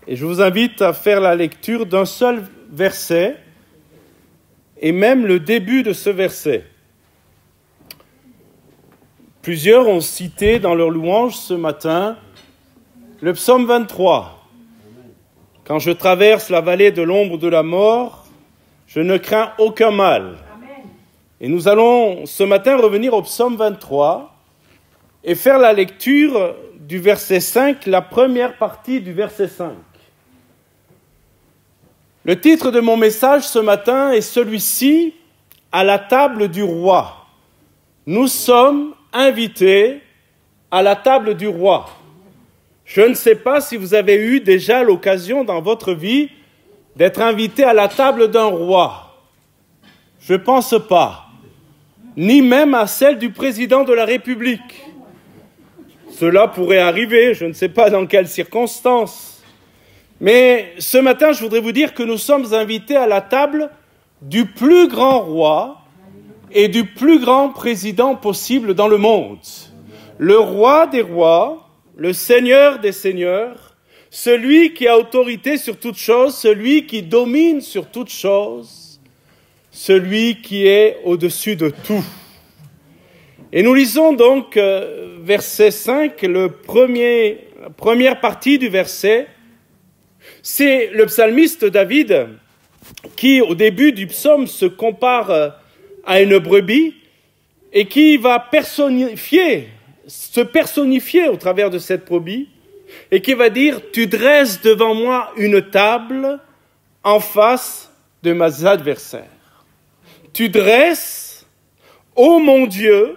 Et je vous invite à faire la lecture d'un seul verset, et même le début de ce verset. Plusieurs ont cité dans leur louange ce matin le psaume 23. « Quand je traverse la vallée de l'ombre de la mort, je ne crains aucun mal. » Et nous allons ce matin revenir au psaume 23 et faire la lecture du verset 5, la première partie du verset 5. Le titre de mon message ce matin est celui-ci, « À la table du roi ». Nous sommes invités à la table du roi. Je ne sais pas si vous avez eu déjà l'occasion dans votre vie d'être invité à la table d'un roi. Je ne pense pas. Ni même à celle du président de la République. Cela pourrait arriver, je ne sais pas dans quelles circonstances. Mais ce matin, je voudrais vous dire que nous sommes invités à la table du plus grand roi et du plus grand président possible dans le monde. Le roi des rois, le seigneur des seigneurs, celui qui a autorité sur toute chose, celui qui domine sur toute chose, celui qui est au-dessus de tout. Et nous lisons donc verset 5, la première partie du verset. C'est le psalmiste David qui, au début du psaume, se compare à une brebis et qui va se personnifier au travers de cette brebis et qui va dire « Tu dresses devant moi une table en face de mes adversaires. Tu dresses, ô mon Dieu,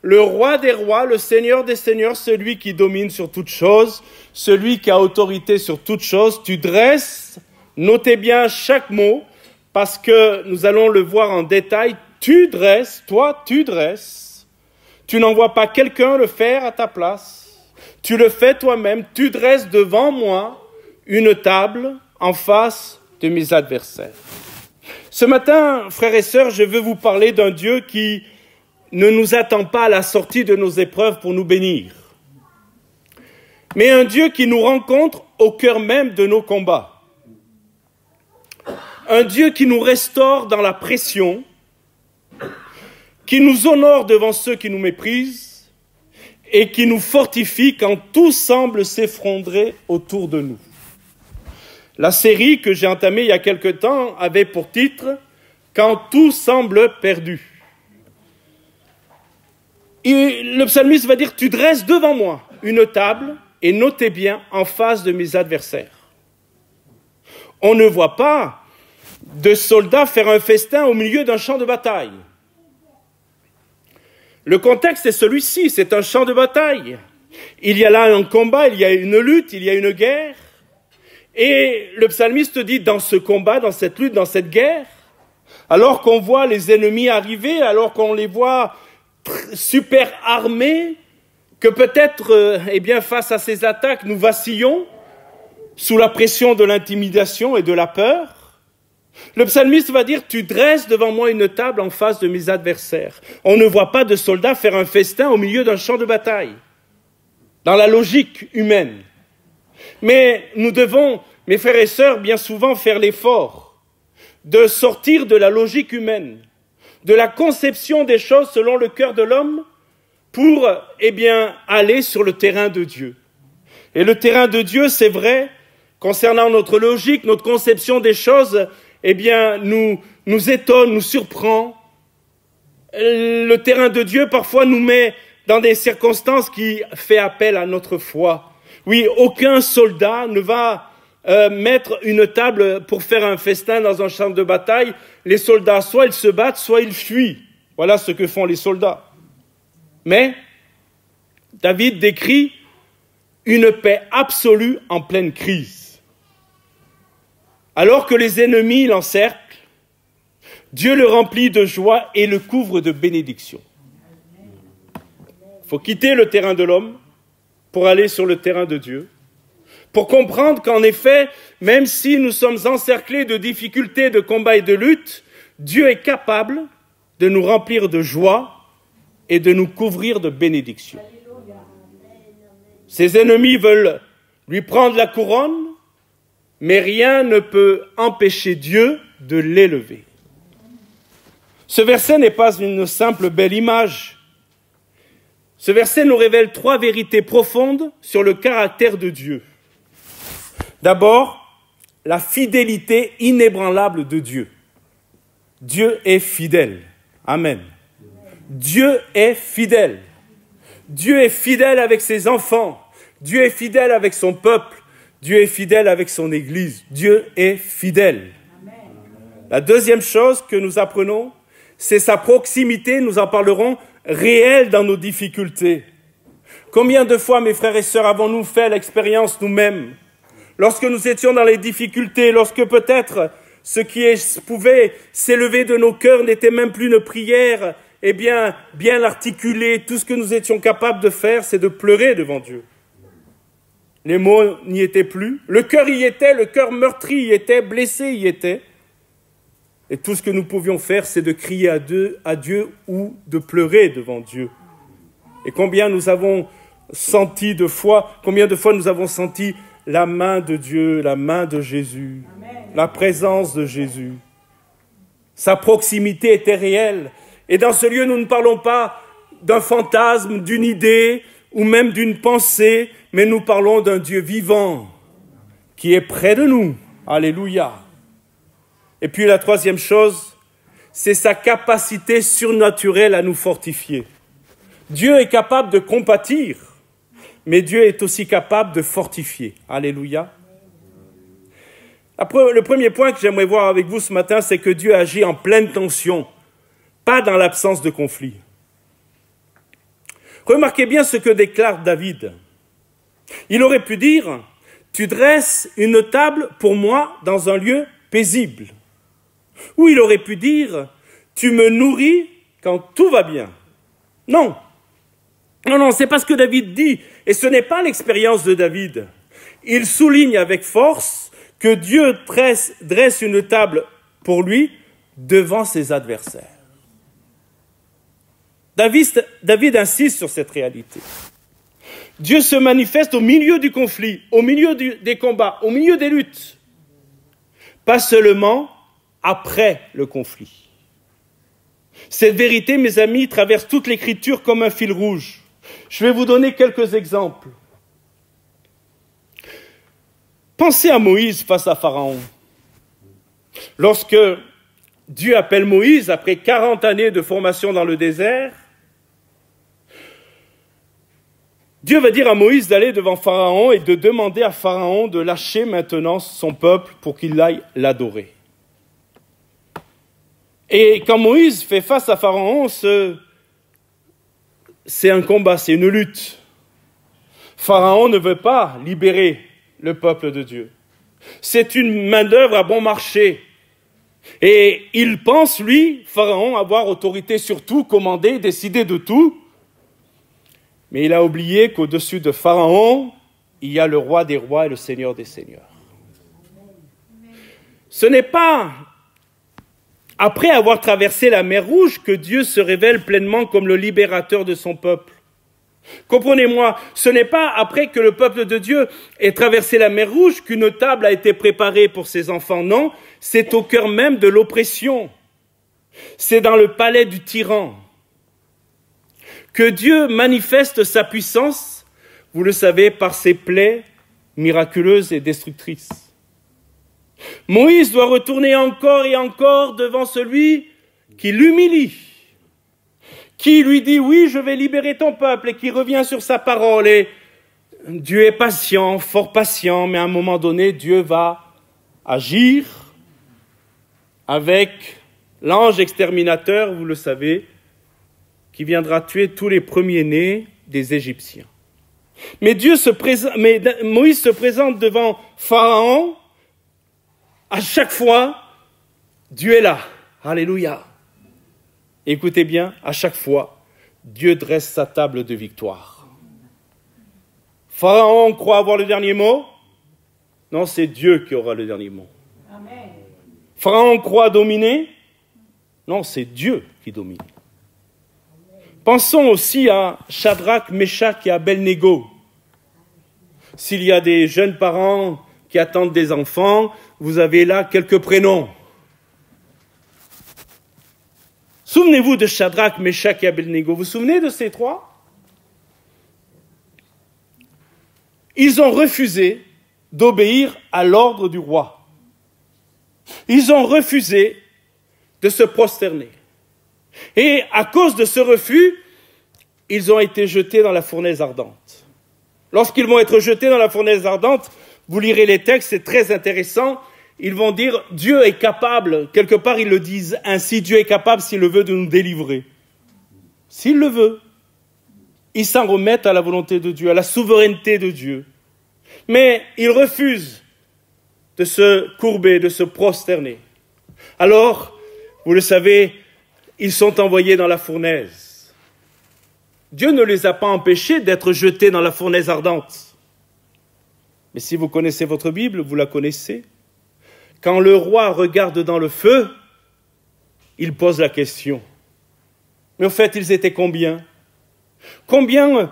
le roi des rois, le seigneur des seigneurs, celui qui domine sur toute chose, celui qui a autorité sur toute chose, tu dresses, notez bien chaque mot, parce que nous allons le voir en détail, tu dresses, toi tu dresses, tu n'envoies pas quelqu'un le faire à ta place, tu le fais toi-même, tu dresses devant moi une table en face de mes adversaires. Ce matin, frères et sœurs, je veux vous parler d'un Dieu qui ne nous attend pas à la sortie de nos épreuves pour nous bénir, mais un Dieu qui nous rencontre au cœur même de nos combats. Un Dieu qui nous restaure dans la pression, qui nous honore devant ceux qui nous méprisent et qui nous fortifie quand tout semble s'effondrer autour de nous. La série que j'ai entamée il y a quelque temps avait pour titre « Quand tout semble perdu ». Et le psalmiste va dire « Tu dresses devant moi une table, et notez bien, en face de mes adversaires. » On ne voit pas de soldats faire un festin au milieu d'un champ de bataille. Le contexte est celui-ci, c'est un champ de bataille. Il y a là un combat, il y a une lutte, il y a une guerre. Et le psalmiste dit, dans ce combat, dans cette lutte, dans cette guerre, alors qu'on voit les ennemis arriver, alors qu'on les voit super armés, que peut-être, face à ces attaques, nous vacillons sous la pression de l'intimidation et de la peur. Le psalmiste va dire, tu dresses devant moi une table en face de mes adversaires. On ne voit pas de soldats faire un festin au milieu d'un champ de bataille, dans la logique humaine. Mais nous devons, mes frères et sœurs, bien souvent faire l'effort de sortir de la logique humaine, de la conception des choses selon le cœur de l'homme, pour, aller sur le terrain de Dieu. Et le terrain de Dieu, c'est vrai, concernant notre logique, notre conception des choses, nous étonne, nous surprend. Le terrain de Dieu, parfois, nous met dans des circonstances qui font appel à notre foi. Oui, aucun soldat ne va mettre une table pour faire un festin dans un champ de bataille. Les soldats, soit ils se battent, soit ils fuient. Voilà ce que font les soldats. Mais David décrit une paix absolue en pleine crise. Alors que les ennemis l'encerclent, Dieu le remplit de joie et le couvre de bénédictions. Il faut quitter le terrain de l'homme pour aller sur le terrain de Dieu, pour comprendre qu'en effet, même si nous sommes encerclés de difficultés, de combats et de luttes, Dieu est capable de nous remplir de joie et de nous couvrir de bénédictions. Ses ennemis veulent lui prendre la couronne, mais rien ne peut empêcher Dieu de l'élever. Ce verset n'est pas une simple belle image. Ce verset nous révèle 3 vérités profondes sur le caractère de Dieu. D'abord, la fidélité inébranlable de Dieu. Dieu est fidèle. Amen. Dieu est fidèle. Dieu est fidèle avec ses enfants. Dieu est fidèle avec son peuple. Dieu est fidèle avec son Église. Dieu est fidèle. Amen. La deuxième chose que nous apprenons, c'est sa proximité, nous en parlerons, réelle dans nos difficultés. Combien de fois, mes frères et sœurs, avons-nous fait l'expérience nous-mêmes, lorsque nous étions dans les difficultés, lorsque peut-être ce qui pouvait s'élever de nos cœurs n'était même plus une prière, eh bien articulée, tout ce que nous étions capables de faire, c'est de pleurer devant Dieu. Les mots n'y étaient plus, le cœur y était, le cœur meurtri y était, blessé y était. Et tout ce que nous pouvions faire, c'est de crier à Dieu ou de pleurer devant Dieu. Et combien nous avons senti de fois, combien de fois nous avons senti la main de Dieu, la main de Jésus, Amen. La présence de Jésus. Sa proximité était réelle. Et dans ce lieu, nous ne parlons pas d'un fantasme, d'une idée ou même d'une pensée, mais nous parlons d'un Dieu vivant qui est près de nous. Alléluia. Et puis la troisième chose, c'est sa capacité surnaturelle à nous fortifier. Dieu est capable de compatir, mais Dieu est aussi capable de fortifier. Alléluia. Le premier point que j'aimerais voir avec vous ce matin, c'est que Dieu agit en pleine tension, pas dans l'absence de conflit. Remarquez bien ce que déclare David. Il aurait pu dire, « Tu dresses une table pour moi dans un lieu paisible. » Ou il aurait pu dire, « Tu me nourris quand tout va bien. » Non. Non, c'est pas ce que David dit. Et ce n'est pas l'expérience de David. Il souligne avec force que Dieu dresse une table pour lui devant ses adversaires. David insiste sur cette réalité. Dieu se manifeste au milieu du conflit, au milieu des combats, au milieu des luttes. Pas seulement après le conflit. Cette vérité, mes amis, traverse toute l'Écriture comme un fil rouge. Je vais vous donner quelques exemples. Pensez à Moïse face à Pharaon. Lorsque Dieu appelle Moïse, après 40 années de formation dans le désert, Dieu va dire à Moïse d'aller devant Pharaon et de demander à Pharaon de lâcher maintenant son peuple pour qu'il aille l'adorer. Et quand Moïse fait face à Pharaon, c'est un combat, c'est une lutte. Pharaon ne veut pas libérer le peuple de Dieu. C'est une main-d'œuvre à bon marché. Et il pense, lui, Pharaon, avoir autorité sur tout, commander, décider de tout. Mais il a oublié qu'au-dessus de Pharaon, il y a le roi des rois et le seigneur des seigneurs. Ce n'est pas après avoir traversé la mer Rouge que Dieu se révèle pleinement comme le libérateur de son peuple. Comprenez-moi, ce n'est pas après que le peuple de Dieu ait traversé la mer Rouge qu'une table a été préparée pour ses enfants. Non, c'est au cœur même de l'oppression. C'est dans le palais du tyran que Dieu manifeste sa puissance, vous le savez, par ses plaies miraculeuses et destructrices. Moïse doit retourner encore et encore devant celui qui l'humilie, qui lui dit « Oui, je vais libérer ton peuple » et qui revient sur sa parole. Et Dieu est patient, fort patient, mais à un moment donné, Dieu va agir avec l'ange exterminateur, vous le savez, qui viendra tuer tous les premiers-nés des Égyptiens. Mais Moïse se présente devant Pharaon. À chaque fois, Dieu est là. Alléluia. Écoutez bien, à chaque fois, Dieu dresse sa table de victoire. Pharaon croit avoir le dernier mot. Non, c'est Dieu qui aura le dernier mot. Amen. Pharaon croit dominer. Non, c'est Dieu qui domine. Pensons aussi à Shadrach, Meshach et Abednego. S'il y a des jeunes parents qui attendent des enfants, vous avez là quelques prénoms. Souvenez-vous de Shadrach, Meshach et Abednego. Vous vous souvenez de ces trois? Ils ont refusé d'obéir à l'ordre du roi. Ils ont refusé de se prosterner. Et à cause de ce refus, ils ont été jetés dans la fournaise ardente. Lorsqu'ils vont être jetés dans la fournaise ardente, vous lirez les textes, c'est très intéressant. Ils vont dire, Dieu est capable, quelque part ils le disent ainsi, Dieu est capable s'il le veut de nous délivrer. S'il le veut. Ils s'en remettent à la volonté de Dieu, à la souveraineté de Dieu. Mais ils refusent de se courber, de se prosterner. Alors, vous le savez, ils sont envoyés dans la fournaise. Dieu ne les a pas empêchés d'être jetés dans la fournaise ardente. Mais si vous connaissez votre Bible, vous la connaissez. Quand le roi regarde dans le feu, il pose la question. Mais au fait, ils étaient combien? Combien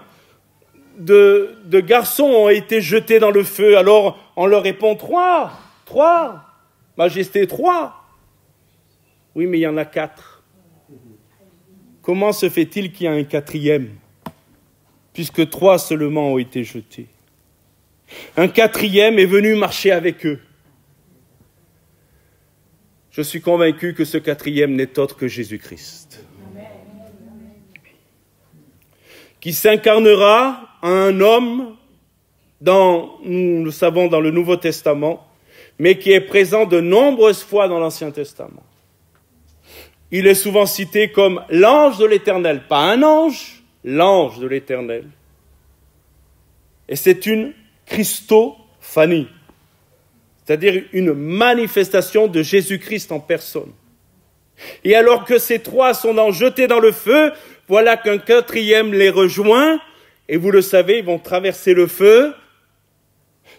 de garçons ont été jetés dans le feu? Alors, on leur répond 3. 3. Majesté, 3. Oui, mais il y en a 4. Comment se fait-il qu'il y a un 4e, puisque 3 seulement ont été jetés? Un 4e est venu marcher avec eux. Je suis convaincu que ce 4e n'est autre que Jésus-Christ, qui s'incarnera en un homme, nous le savons dans le Nouveau Testament, mais qui est présent de nombreuses fois dans l'Ancien Testament. Il est souvent cité comme l'ange de l'Éternel, pas un ange, l'ange de l'Éternel. Et c'est une Christophanie, c'est-à-dire une manifestation de Jésus-Christ en personne. Et alors que ces 3 sont jetés dans le feu, voilà qu'un 4e les rejoint, et vous le savez, ils vont traverser le feu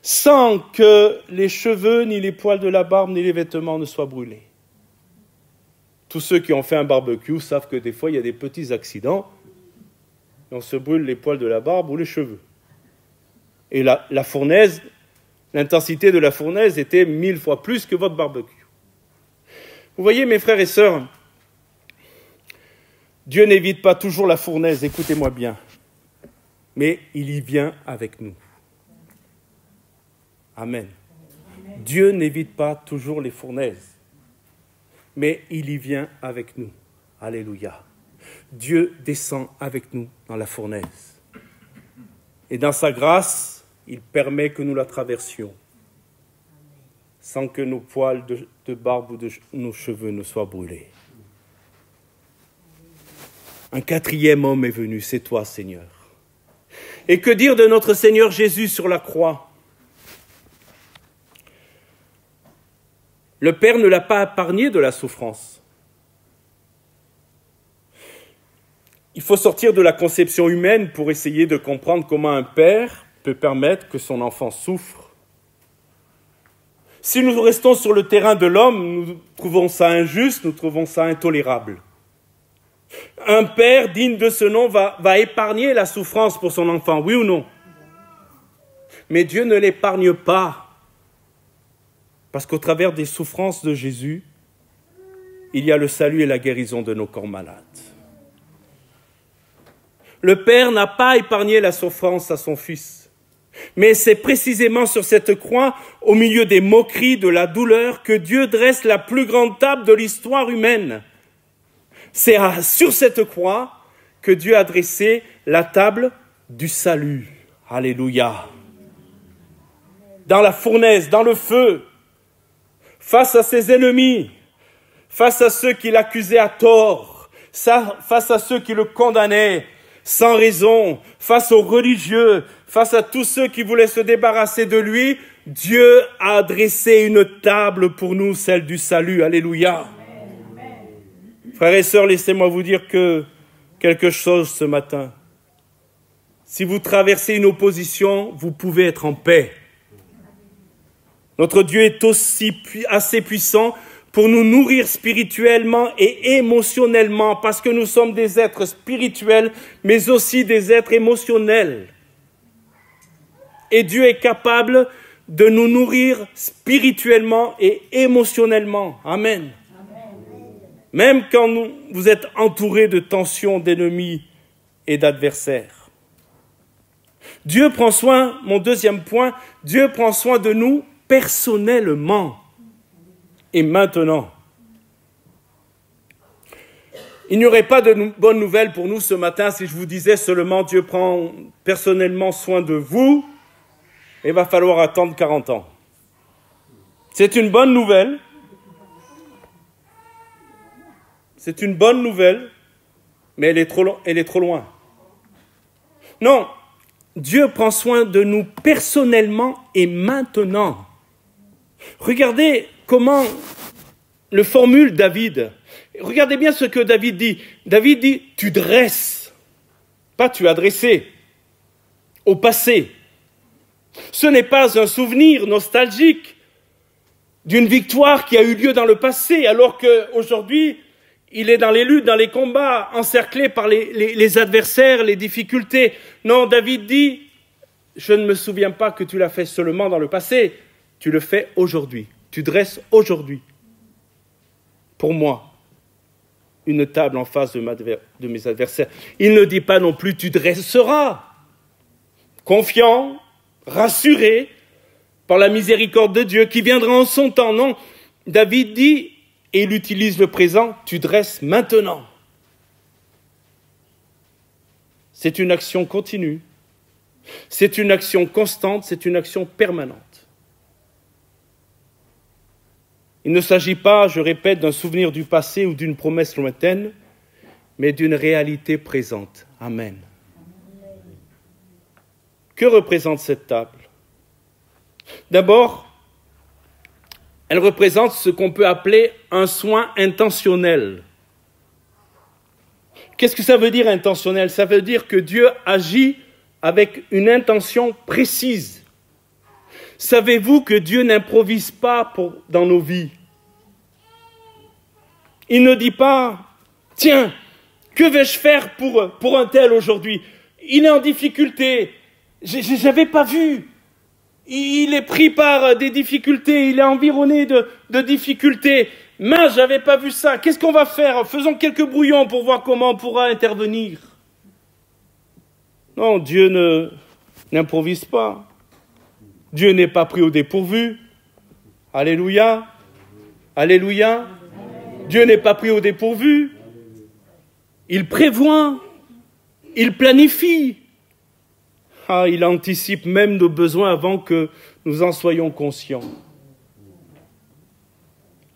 sans que les cheveux, ni les poils de la barbe, ni les vêtements ne soient brûlés. Tous ceux qui ont fait un barbecue savent que des fois, il y a des petits accidents, et on se brûle les poils de la barbe ou les cheveux. Et la fournaise, l'intensité de la fournaise était 1000 fois plus que votre barbecue. Vous voyez, mes frères et sœurs, Dieu n'évite pas toujours la fournaise, écoutez-moi bien, mais il y vient avec nous. Amen. Dieu n'évite pas toujours les fournaises, mais il y vient avec nous. Alléluia. Dieu descend avec nous dans la fournaise. Et dans sa grâce, il permet que nous la traversions, sans que nos poils de barbe ou de nos cheveux ne soient brûlés. Un 4e homme est venu, c'est toi, Seigneur. Et que dire de notre Seigneur Jésus sur la croix? Le Père ne l'a pas épargné de la souffrance. Il faut sortir de la conception humaine pour essayer de comprendre comment un père peut permettre que son enfant souffre. Si nous restons sur le terrain de l'homme, nous trouvons ça injuste, nous trouvons ça intolérable. Un père digne de ce nom va épargner la souffrance pour son enfant, oui ou non? Mais Dieu ne l'épargne pas. Parce qu'au travers des souffrances de Jésus, il y a le salut et la guérison de nos corps malades. Le Père n'a pas épargné la souffrance à son Fils. Mais c'est précisément sur cette croix, au milieu des moqueries, de la douleur, que Dieu dresse la plus grande table de l'histoire humaine. C'est sur cette croix que Dieu a dressé la table du salut. Alléluia. Dans la fournaise, dans le feu, face à ses ennemis, face à ceux qui l'accusaient à tort, face à ceux qui le condamnaient sans raison, face aux religieux, face à tous ceux qui voulaient se débarrasser de lui, Dieu a dressé une table pour nous, celle du salut. Alléluia. Amen. Frères et sœurs, laissez-moi vous dire quelque chose ce matin. Si vous traversez une opposition, vous pouvez être en paix. Notre Dieu est assez puissant pour nous nourrir spirituellement et émotionnellement, parce que nous sommes des êtres spirituels, mais aussi des êtres émotionnels. Et Dieu est capable de nous nourrir spirituellement et émotionnellement. Amen. Même quand vous êtes entourés de tensions, d'ennemis et d'adversaires. Dieu prend soin, mon deuxième point, Dieu prend soin de nous personnellement et maintenant. Il n'y aurait pas de bonne nouvelle pour nous ce matin si je vous disais seulement Dieu prend personnellement soin de vous. Il va falloir attendre 40 ans. C'est une bonne nouvelle. C'est une bonne nouvelle, mais elle est trop loin. Non, Dieu prend soin de nous personnellement et maintenant. Regardez comment le formule David. Regardez bien ce que David dit. David dit, tu dresses, pas tu as dressé, au passé. Ce n'est pas un souvenir nostalgique d'une victoire qui a eu lieu dans le passé, alors qu'aujourd'hui, il est dans les luttes, dans les combats, encerclé par les adversaires, les difficultés. Non, David dit, je ne me souviens pas que tu l'as fait seulement dans le passé, tu le fais aujourd'hui. Tu dresses aujourd'hui, pour moi, une table en face de mes adversaires. Il ne dit pas non plus, tu dresseras. Confiant, rassuré par la miséricorde de Dieu qui viendra en son temps. Non, David dit, et il utilise le présent, tu dresses maintenant. C'est une action continue, c'est une action constante, c'est une action permanente. Il ne s'agit pas, je répète, d'un souvenir du passé ou d'une promesse lointaine, mais d'une réalité présente. Amen. Que représente cette table ? D'abord, elle représente ce qu'on peut appeler un soin intentionnel. Qu'est-ce que ça veut dire intentionnel ? Ça veut dire que Dieu agit avec une intention précise. Savez-vous que Dieu n'improvise pas dans nos vies ? Il ne dit pas, tiens, que vais-je faire pour un tel aujourd'hui ? Il est en difficulté, je n'avais pas vu. Il est pris par des difficultés, il est environné de difficultés. Mince, je n'avais pas vu ça. Qu'est-ce qu'on va faire ? Faisons quelques brouillons pour voir comment on pourra intervenir. Non, Dieu n'improvise pas. Dieu n'est pas pris au dépourvu. Alléluia. Alléluia. Dieu n'est pas pris au dépourvu. Il prévoit. Il planifie. Il anticipe même nos besoins avant que nous en soyons conscients.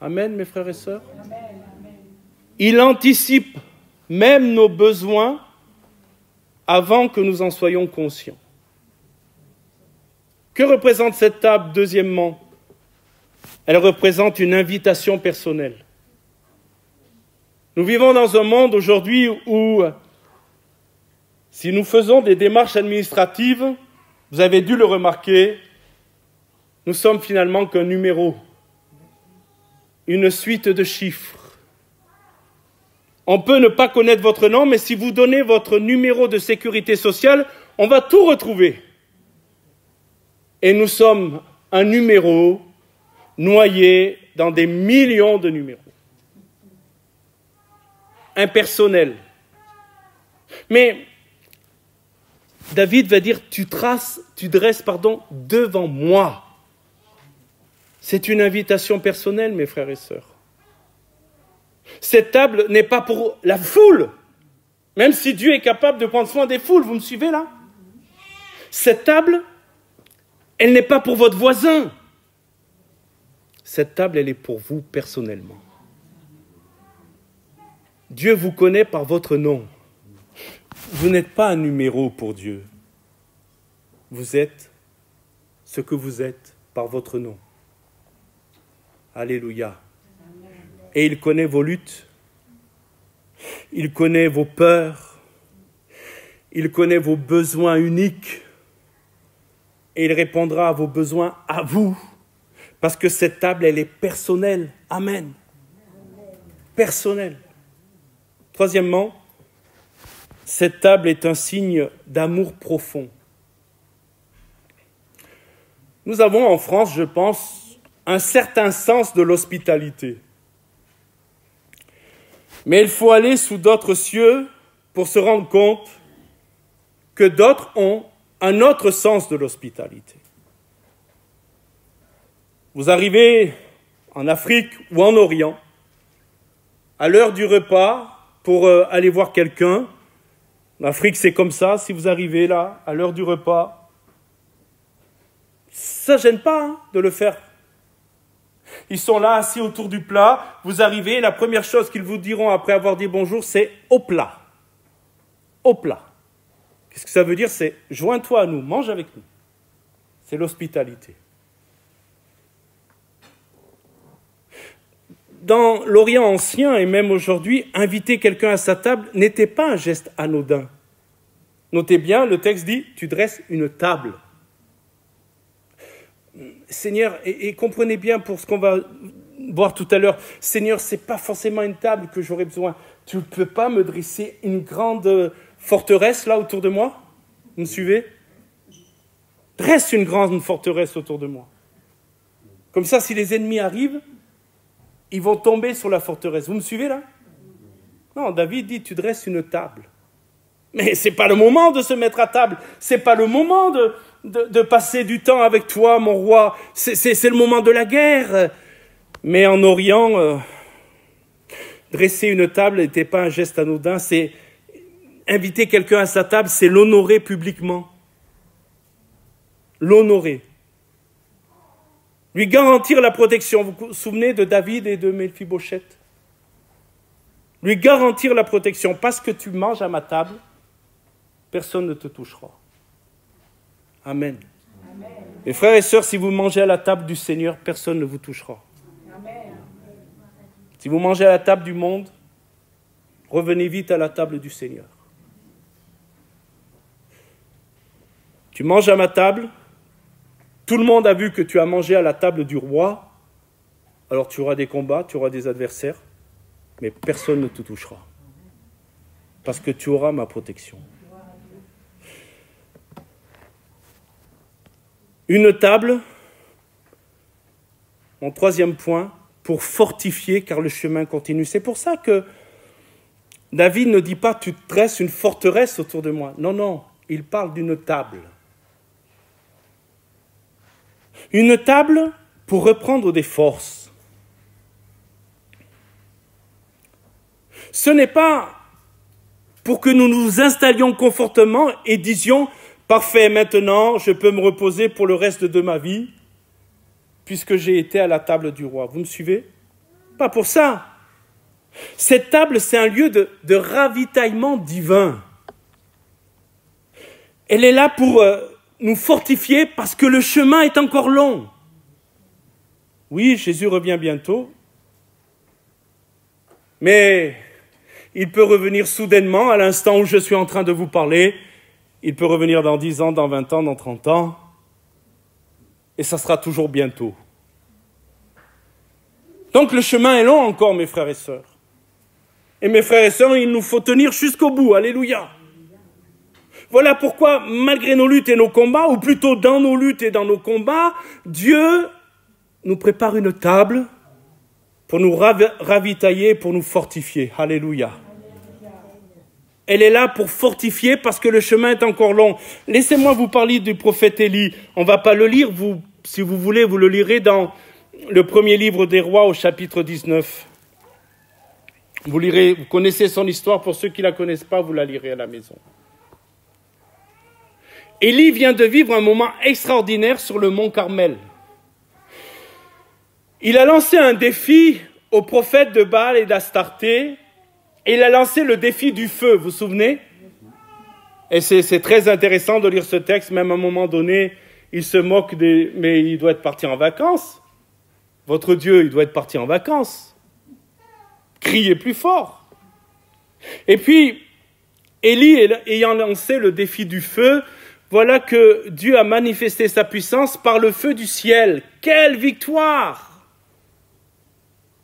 Amen, mes frères et sœurs. Il anticipe même nos besoins avant que nous en soyons conscients. Que représente cette table, deuxièmement ? Elle représente une invitation personnelle. Nous vivons dans un monde aujourd'hui où, si nous faisons des démarches administratives, vous avez dû le remarquer, nous sommes finalement qu'un numéro, une suite de chiffres. On peut ne pas connaître votre nom, mais si vous donnez votre numéro de sécurité sociale, on va tout retrouver. Et nous sommes un numéro noyé dans des millions de numéros. Impersonnel. Mais David va dire, tu dresses devant moi. C'est une invitation personnelle, mes frères et sœurs. Cette table n'est pas pour la foule, même si Dieu est capable de prendre soin des foules, vous me suivez là ? Cette table, elle n'est pas pour votre voisin. Cette table, elle est pour vous personnellement. Dieu vous connaît par votre nom. Vous n'êtes pas un numéro pour Dieu. Vous êtes ce que vous êtes par votre nom. Alléluia. Et il connaît vos luttes. Il connaît vos peurs. Il connaît vos besoins uniques. Et il répondra à vos besoins à vous. Parce que cette table, elle est personnelle. Amen. Personnelle. Troisièmement, cette table est un signe d'amour profond. Nous avons en France, je pense, un certain sens de l'hospitalité. Mais il faut aller sous d'autres cieux pour se rendre compte que d'autres ont un autre sens de l'hospitalité. Vous arrivez en Afrique ou en Orient, à l'heure du repas, pour aller voir quelqu'un. En Afrique, c'est comme ça, si vous arrivez là, à l'heure du repas, ça ne gêne pas de le faire. Ils sont là, assis autour du plat, vous arrivez, la première chose qu'ils vous diront après avoir dit bonjour, c'est « au plat ». Au plat. Qu'est-ce que ça veut dire? C'est « joins-toi à nous, mange avec nous ». C'est l'hospitalité. Dans l'Orient ancien et même aujourd'hui, inviter quelqu'un à sa table n'était pas un geste anodin. Notez bien, le texte dit « tu dresses une table ». Seigneur, et comprenez bien pour ce qu'on va voir tout à l'heure, Seigneur, ce n'est pas forcément une table que j'aurais besoin. Tu ne peux pas me dresser une grande forteresse là autour de moi? Vous me suivez? Dresse une grande forteresse autour de moi. Comme ça, si les ennemis arrivent, ils vont tomber sur la forteresse. Vous me suivez là? Non, David dit, tu dresses une table. Mais ce n'est pas le moment de se mettre à table. Ce n'est pas le moment de passer du temps avec toi, mon roi. C'est le moment de la guerre. Mais en Orient, dresser une table n'était pas un geste anodin. C'est inviter quelqu'un à sa table, c'est l'honorer publiquement. L'honorer. Lui garantir la protection. Vous vous souvenez de David et de Méphibosheth? Lui garantir la protection. Parce que tu manges à ma table, personne ne te touchera. Amen. Amen. Mes frères et sœurs, si vous mangez à la table du Seigneur, personne ne vous touchera. Amen. Si vous mangez à la table du monde, revenez vite à la table du Seigneur. Tu manges à ma table, tout le monde a vu que tu as mangé à la table du roi, alors tu auras des combats, tu auras des adversaires, mais personne ne te touchera. Parce que tu auras ma protection. Une table, mon troisième point, pour fortifier, car le chemin continue. C'est pour ça que David ne dit pas « tu dresses une forteresse autour de moi ». Non, non, il parle d'une table. Une table pour reprendre des forces. Ce n'est pas pour que nous nous installions confortablement et disions « parfait, maintenant, je peux me reposer pour le reste de ma vie, puisque j'ai été à la table du roi. » Vous me suivez? Pas pour ça. Cette table, c'est un lieu de ravitaillement divin. Elle est là pour nous fortifier parce que le chemin est encore long. Oui, Jésus revient bientôt, mais il peut revenir soudainement à l'instant où je suis en train de vous parler. Il peut revenir dans 10 ans, dans 20 ans, dans 30 ans. Et ça sera toujours bientôt. Donc le chemin est long encore, mes frères et sœurs. Et mes frères et sœurs, il nous faut tenir jusqu'au bout. Alléluia. Voilà pourquoi, malgré nos luttes et nos combats, ou plutôt dans nos luttes et dans nos combats, Dieu nous prépare une table pour nous ravitailler, pour nous fortifier. Alléluia. Elle est là pour fortifier parce que le chemin est encore long. Laissez-moi vous parler du prophète Élie. On ne va pas le lire, vous, si vous voulez, vous le lirez dans le premier livre des rois au chapitre 19. Vous lirez, vous connaissez son histoire, pour ceux qui ne la connaissent pas, vous la lirez à la maison. Élie vient de vivre un moment extraordinaire sur le mont Carmel. Il a lancé un défi aux prophètes de Baal et d'Astarté, et il a lancé le défi du feu, vous vous souvenez? Et c'est très intéressant de lire ce texte, même à un moment donné, il se moque mais il doit être parti en vacances. Votre Dieu, il doit être parti en vacances. Criez plus fort. Et puis, Élie, ayant lancé le défi du feu, voilà que Dieu a manifesté sa puissance par le feu du ciel. Quelle victoire!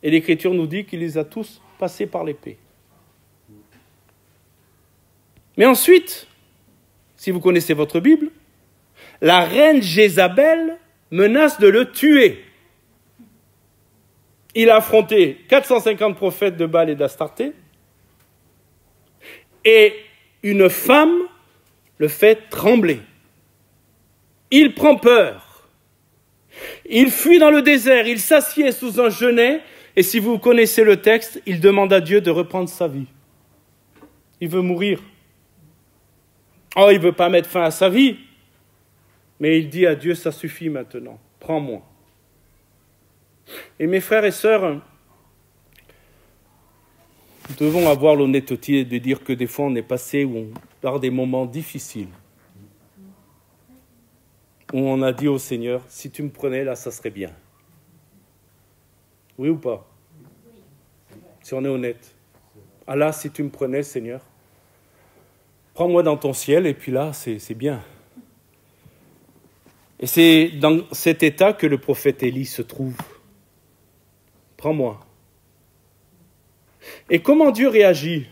Et l'Écriture nous dit qu'il les a tous passés par l'épée. Mais ensuite, si vous connaissez votre Bible, la reine Jézabel menace de le tuer. Il a affronté 450 prophètes de Baal et d'Astarté, et une femme le fait trembler. Il prend peur. Il fuit dans le désert, il s'assied sous un genêt, et si vous connaissez le texte, il demande à Dieu de reprendre sa vie. Il veut mourir. Oh, il ne veut pas mettre fin à sa vie, mais il dit à Dieu, ça suffit maintenant, prends-moi. Et mes frères et sœurs, nous devons avoir l'honnêteté de dire que des fois on est passé par des moments difficiles, où on a dit au Seigneur, si tu me prenais là, ça serait bien. Oui ou pas? Si on est honnête. Ah là, si tu me prenais, Seigneur, prends-moi dans ton ciel, et puis là, c'est bien. Et c'est dans cet état que le prophète Élie se trouve. Prends-moi. Et comment Dieu réagit?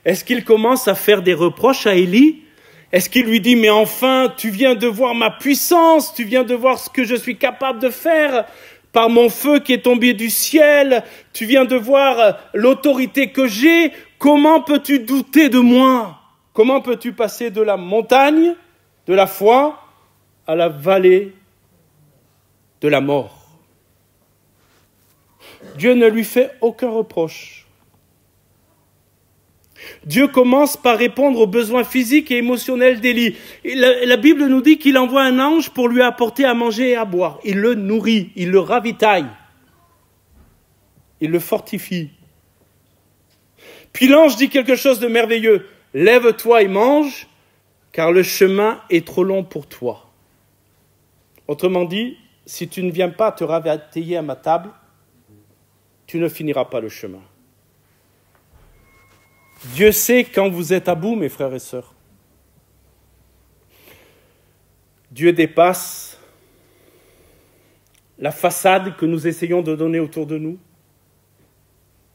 Est-ce qu'il commence à faire des reproches à Élie? Est-ce qu'il lui dit, mais enfin, tu viens de voir ma puissance, tu viens de voir ce que je suis capable de faire par mon feu qui est tombé du ciel, tu viens de voir l'autorité que j'ai, comment peux-tu douter de moi? Comment peux-tu passer de la montagne, de la foi, à la vallée de la mort? Dieu ne lui fait aucun reproche. Dieu commence par répondre aux besoins physiques et émotionnels d'Élie. La Bible nous dit qu'il envoie un ange pour lui apporter à manger et à boire. Il le nourrit, il le ravitaille, il le fortifie. Puis l'ange dit quelque chose de merveilleux. « Lève-toi et mange, car le chemin est trop long pour toi. » Autrement dit, si tu ne viens pas te ravitailler à ma table, tu ne finiras pas le chemin. Dieu sait quand vous êtes à bout, mes frères et sœurs. Dieu dépasse la façade que nous essayons de donner autour de nous.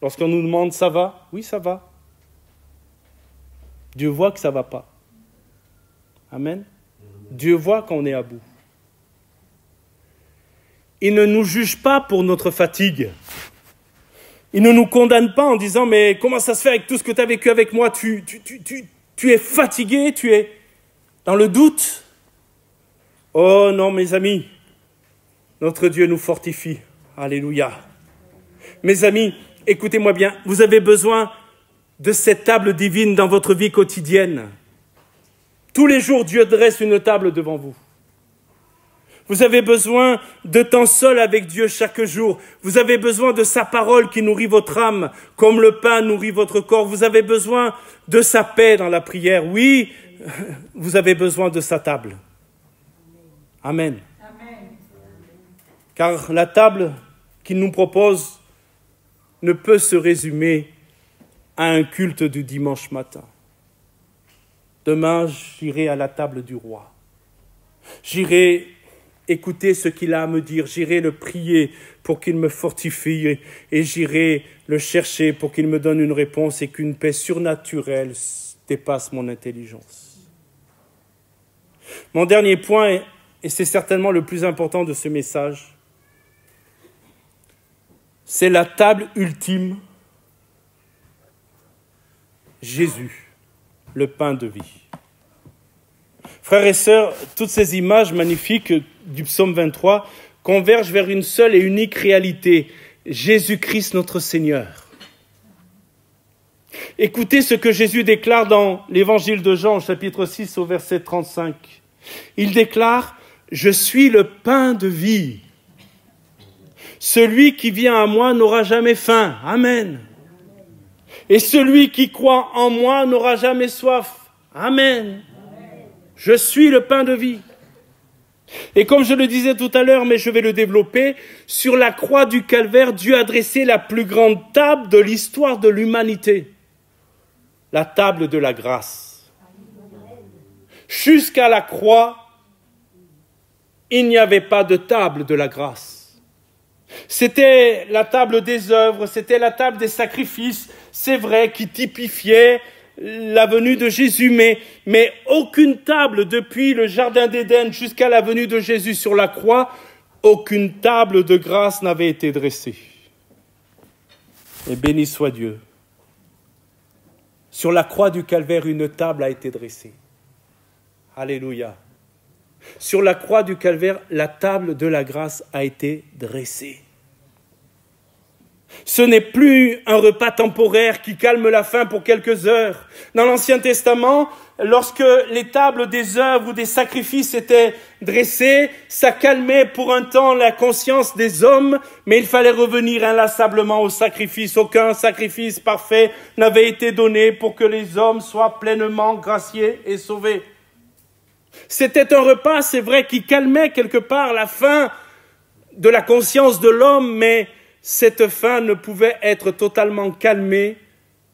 Lorsqu'on nous demande « ça va ?» Oui, ça va. Dieu voit que ça ne va pas. Amen. Dieu voit qu'on est à bout. Il ne nous juge pas pour notre fatigue. Il ne nous condamne pas en disant « mais comment ça se fait avec tout ce que tu as vécu avec moi? Tu es fatigué, tu es dans le doute. » Oh non, mes amis, notre Dieu nous fortifie. Alléluia. Mes amis, écoutez-moi bien, vous avez besoin de cette table divine dans votre vie quotidienne. Tous les jours, Dieu dresse une table devant vous. Vous avez besoin de temps seul avec Dieu chaque jour. Vous avez besoin de sa parole qui nourrit votre âme, comme le pain nourrit votre corps. Vous avez besoin de sa paix dans la prière. Oui, vous avez besoin de sa table. Amen. Amen. Car la table qu'il nous propose ne peut se résumer à un culte du dimanche matin. Demain, j'irai à la table du roi. J'irai écouter ce qu'il a à me dire. J'irai le prier pour qu'il me fortifie et j'irai le chercher pour qu'il me donne une réponse et qu'une paix surnaturelle dépasse mon intelligence. Mon dernier point, et c'est certainement le plus important de ce message, c'est la table ultime, Jésus, le pain de vie. Frères et sœurs, toutes ces images magnifiques du psaume 23 convergent vers une seule et unique réalité, Jésus-Christ notre Seigneur. Écoutez ce que Jésus déclare dans l'évangile de Jean, chapitre 6, au verset 35. Il déclare « Je suis le pain de vie. Celui qui vient à moi n'aura jamais faim. » Amen. « Et celui qui croit en moi n'aura jamais soif. » Amen. Je suis le pain de vie. Et comme je le disais tout à l'heure, mais je vais le développer, sur la croix du Calvaire, Dieu a dressé la plus grande table de l'histoire de l'humanité. La table de la grâce. Jusqu'à la croix, il n'y avait pas de table de la grâce. C'était la table des œuvres, c'était la table des sacrifices, c'est vrai, qui typifiait la venue de Jésus, mais aucune table depuis le jardin d'Éden jusqu'à la venue de Jésus sur la croix, aucune table de grâce n'avait été dressée. Et béni soit Dieu. Sur la croix du Calvaire, une table a été dressée. Alléluia. Sur la croix du Calvaire, la table de la grâce a été dressée. Ce n'est plus un repas temporaire qui calme la faim pour quelques heures. Dans l'Ancien Testament, lorsque les tables des œuvres ou des sacrifices étaient dressées, ça calmait pour un temps la conscience des hommes, mais il fallait revenir inlassablement au sacrifice. Aucun sacrifice parfait n'avait été donné pour que les hommes soient pleinement graciés et sauvés. C'était un repas, c'est vrai, qui calmait quelque part la faim de la conscience de l'homme, mais cette faim ne pouvait être totalement calmée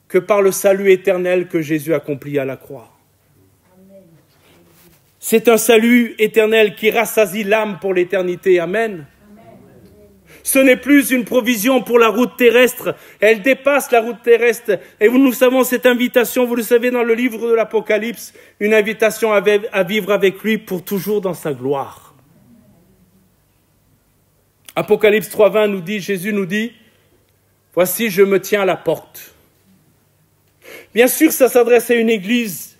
que par le salut éternel que Jésus accomplit à la croix. C'est un salut éternel qui rassasie l'âme pour l'éternité. Amen. Ce n'est plus une provision pour la route terrestre, elle dépasse la route terrestre. Et nous savons cette invitation, vous le savez dans le livre de l'Apocalypse, une invitation à vivre avec lui pour toujours dans sa gloire. Apocalypse 3,20 nous dit, Jésus nous dit, « Voici, je me tiens à la porte. » Bien sûr, ça s'adresse à une église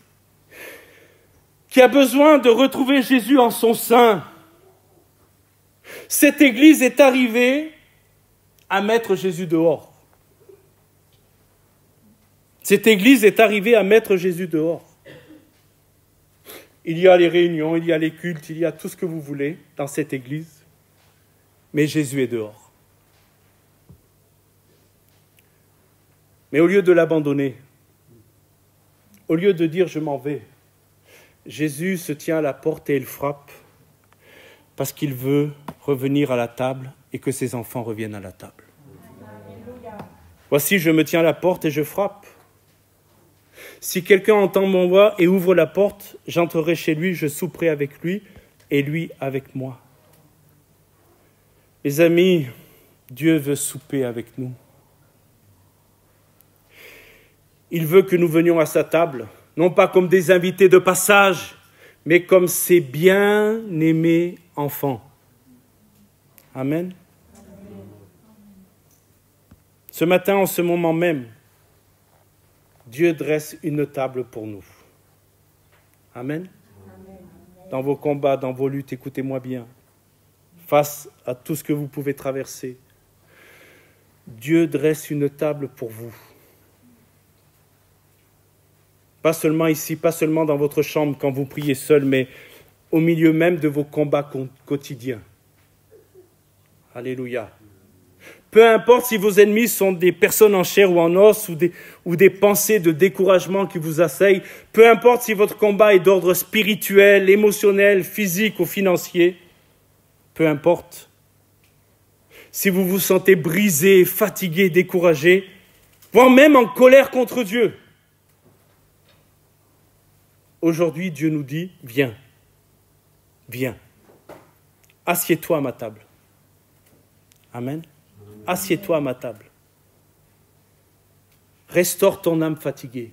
qui a besoin de retrouver Jésus en son sein. Cette église est arrivée à mettre Jésus dehors. Cette église est arrivée à mettre Jésus dehors. Il y a les réunions, il y a les cultes, il y a tout ce que vous voulez dans cette église. Mais Jésus est dehors. Mais au lieu de l'abandonner, au lieu de dire « je m'en vais », Jésus se tient à la porte et il frappe parce qu'il veut revenir à la table et que ses enfants reviennent à la table. Voici, je me tiens à la porte et je frappe. Si quelqu'un entend mon voix et ouvre la porte, j'entrerai chez lui, je souperai avec lui et lui avec moi. Les amis, Dieu veut souper avec nous. Il veut que nous venions à sa table, non pas comme des invités de passage, mais comme ses bien-aimés enfants. Amen. Ce matin, en ce moment même, Dieu dresse une table pour nous. Amen. Dans vos combats, dans vos luttes, écoutez-moi bien. Face à tout ce que vous pouvez traverser, Dieu dresse une table pour vous. Pas seulement ici, pas seulement dans votre chambre quand vous priez seul, mais au milieu même de vos combats quotidiens. Alléluia. Peu importe si vos ennemis sont des personnes en chair ou en os ou des pensées de découragement qui vous assaillent, peu importe si votre combat est d'ordre spirituel, émotionnel, physique ou financier, peu importe. Si vous vous sentez brisé, fatigué, découragé, voire même en colère contre Dieu, aujourd'hui, Dieu nous dit, viens, viens, assieds-toi à ma table. Amen. Assieds-toi à ma table. Restaure ton âme fatiguée.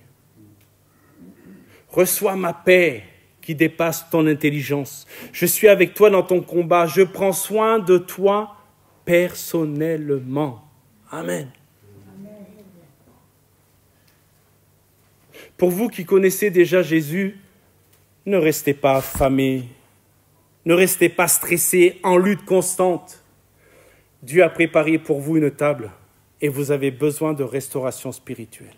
Reçois ma paix qui dépasse ton intelligence. Je suis avec toi dans ton combat. Je prends soin de toi personnellement. Amen. Pour vous qui connaissez déjà Jésus, ne restez pas affamés, ne restez pas stressés, en lutte constante. Dieu a préparé pour vous une table et vous avez besoin de restauration spirituelle.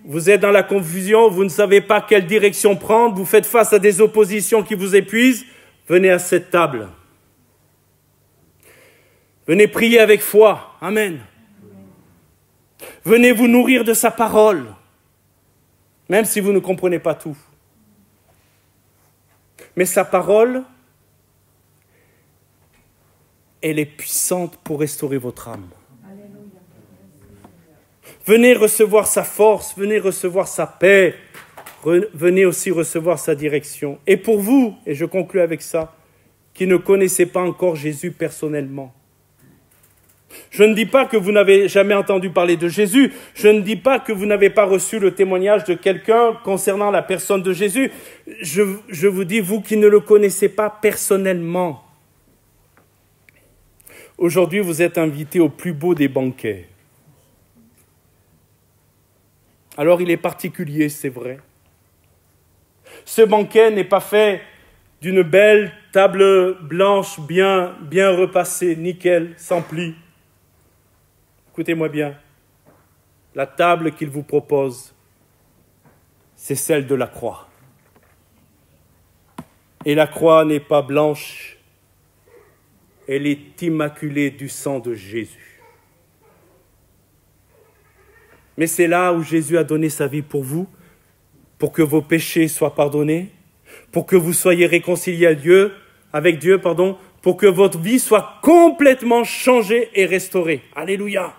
Vous êtes dans la confusion, vous ne savez pas quelle direction prendre, vous faites face à des oppositions qui vous épuisent, venez à cette table. Venez prier avec foi. Amen. Venez vous nourrir de sa parole, même si vous ne comprenez pas tout. Mais sa parole, elle est puissante pour restaurer votre âme. Venez recevoir sa force, venez recevoir sa paix, venez aussi recevoir sa direction. Et pour vous, et je conclue avec ça, qui ne connaissez pas encore Jésus personnellement, Je ne dis pas que vous n'avez jamais entendu parler de Jésus. Je ne dis pas que vous n'avez pas reçu le témoignage de quelqu'un concernant la personne de Jésus. Je vous dis, vous qui ne le connaissez pas personnellement, aujourd'hui vous êtes invités au plus beau des banquets. Alors il est particulier, c'est vrai. Ce banquet n'est pas fait d'une belle table blanche bien repassée, nickel, sans plis. Écoutez-moi bien, la table qu'il vous propose, c'est celle de la croix. Et la croix n'est pas blanche, elle est immaculée du sang de Jésus. Mais c'est là où Jésus a donné sa vie pour vous, pour que vos péchés soient pardonnés, pour que vous soyez réconciliés avec Dieu, pour que votre vie soit complètement changée et restaurée. Alléluia.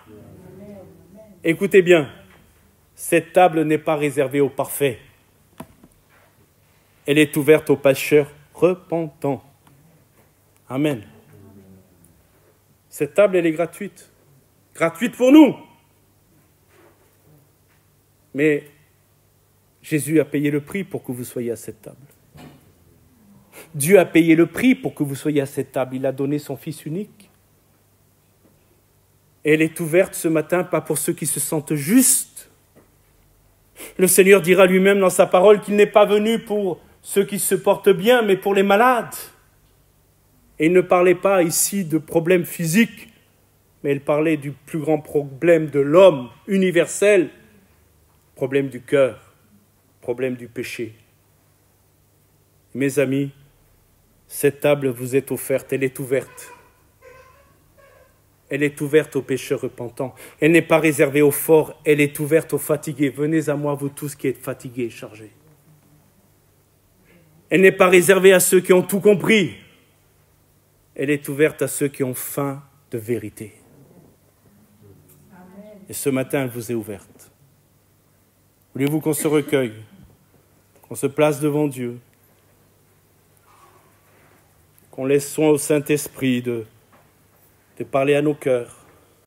Écoutez bien, cette table n'est pas réservée aux parfaits. Elle est ouverte aux pécheurs repentants. Amen. Cette table, elle est gratuite. Gratuite pour nous. Mais Jésus a payé le prix pour que vous soyez à cette table. Dieu a payé le prix pour que vous soyez à cette table. Il a donné son Fils unique. Et elle est ouverte ce matin, pas pour ceux qui se sentent justes. Le Seigneur dira lui-même dans sa parole qu'il n'est pas venu pour ceux qui se portent bien, mais pour les malades. Et il ne parlait pas ici de problèmes physiques, mais il parlait du plus grand problème de l'homme, universel, problème du cœur, problème du péché. Mes amis, cette table vous est offerte, elle est ouverte. Elle est ouverte aux pécheurs repentants. Elle n'est pas réservée aux forts, elle est ouverte aux fatigués. Venez à moi, vous tous qui êtes fatigués et chargés. Elle n'est pas réservée à ceux qui ont tout compris. Elle est ouverte à ceux qui ont faim de vérité. Et ce matin, elle vous est ouverte. Voulez-vous qu'on se recueille, qu'on se place devant Dieu, qu'on laisse soin au Saint-Esprit de parler à nos cœurs,